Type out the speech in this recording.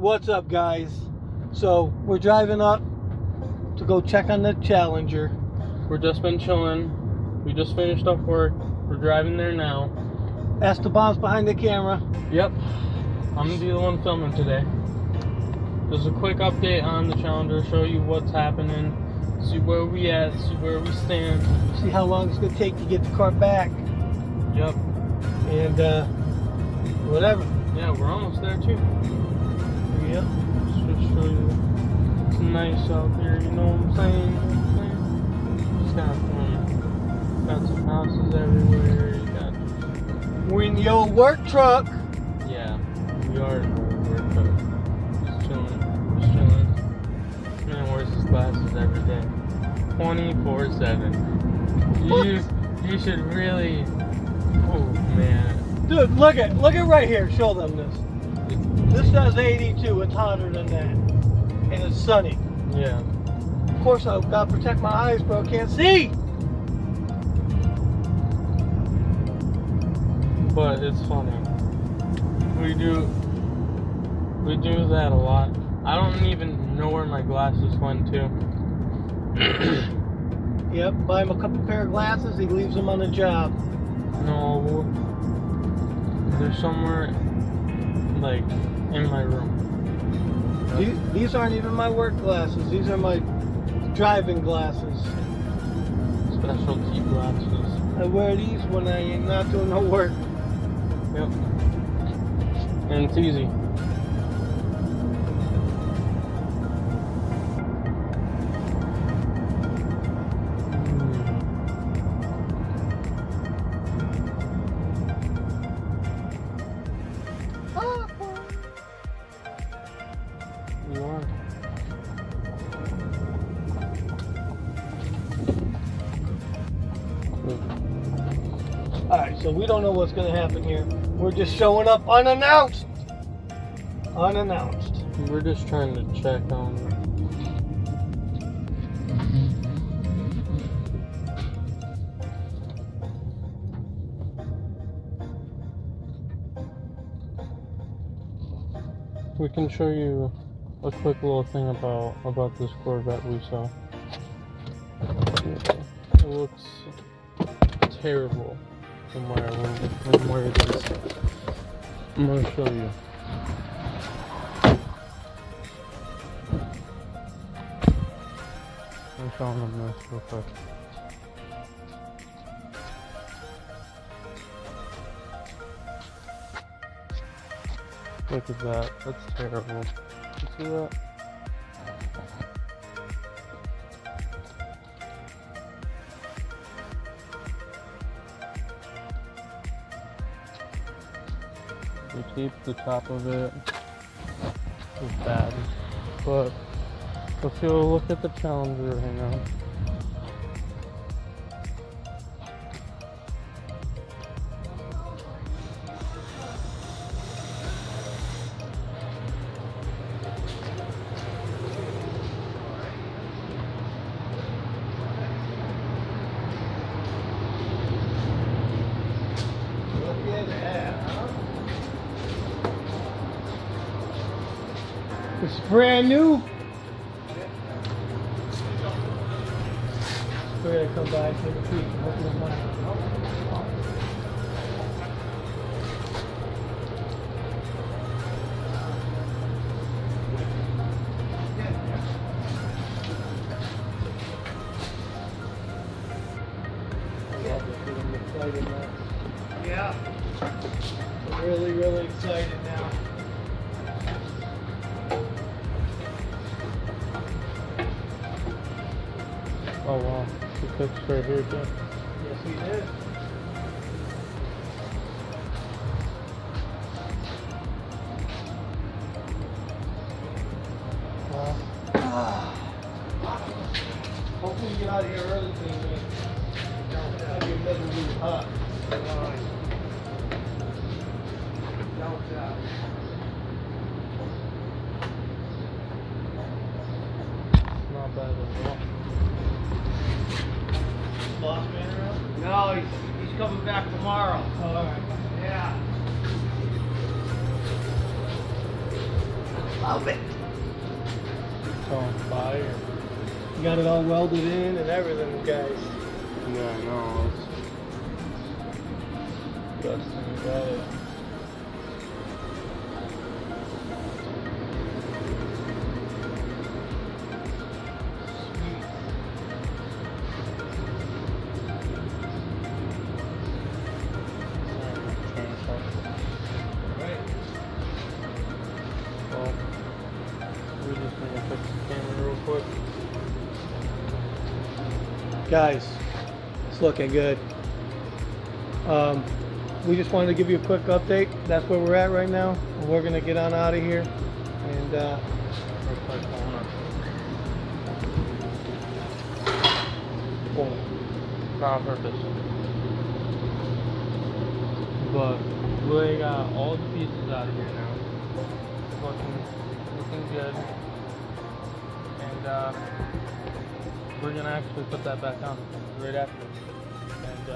What's up, guys? So we're driving up to go check on the Challenger. We've just been chilling. We just finished up work. We're driving there now. Esteban's behind the camera. Yep. I'm gonna be the one filming today. Just a quick update on the Challenger, show you what's happening, see where we at, see where we stand. See how long it's gonna take to get the car back. Yep. And whatever. Yeah, we're almost there too. Yep. Just show you. It's nice out here, you know what I'm saying? Just kind of fun. Got some houses everywhere. You got. We're in the old work truck. Yeah, we are in the work truck. Just chilling. Just chilling. Man wears his glasses every day. 24/7. You should really. Oh man. Dude, look at right here. Show them this. This says 82. It's hotter than that, and it's sunny. Yeah. Of course, I've got to protect my eyes, bro. I can't see. But it's funny. We do that a lot. I don't even know where my glasses went to. Yep. Buy him a couple pair of glasses. He leaves them on the job. No. They're somewhere, like, in my room. These aren't even my work glasses. These are my driving glasses. Specialty glasses. I wear these when I am not doing no work. Yep. And it's easy. You are. Alright, so we don't know what's going to happen here. We're just showing up unannounced. Unannounced. We're just trying to check on. We can show you a quick little thing about this Corvette we saw. It looks terrible from where it is. I'm gonna show you. I'm showing them this real quick. Look at that. That's terrible. You see that? We taped the top of it. It's bad. But let's go look at the Challenger right now. It's brand new. We're gonna come by and take a peek and open them up. Yeah. I'm really excited now. Oh wow, he fixed right here too. Yes, he did. Hopefully you get out of here early today. It'll be really hot. Not bad at all. Boss man around? No, he's coming back tomorrow. Oh, alright. Yeah. love it. It's on fire. You got it all welded in and everything, guys. Yeah, I know. It's best thing about it. We're just gonna fix the camera real quick. Guys, it's looking good. We just wanted to give you a quick update. That's where we're at right now. We're gonna get on out of here. And Real quick, hold on. Oh, not on purpose. But we got all the pieces out of here now. Looking good. And we're gonna actually put that back on right after. And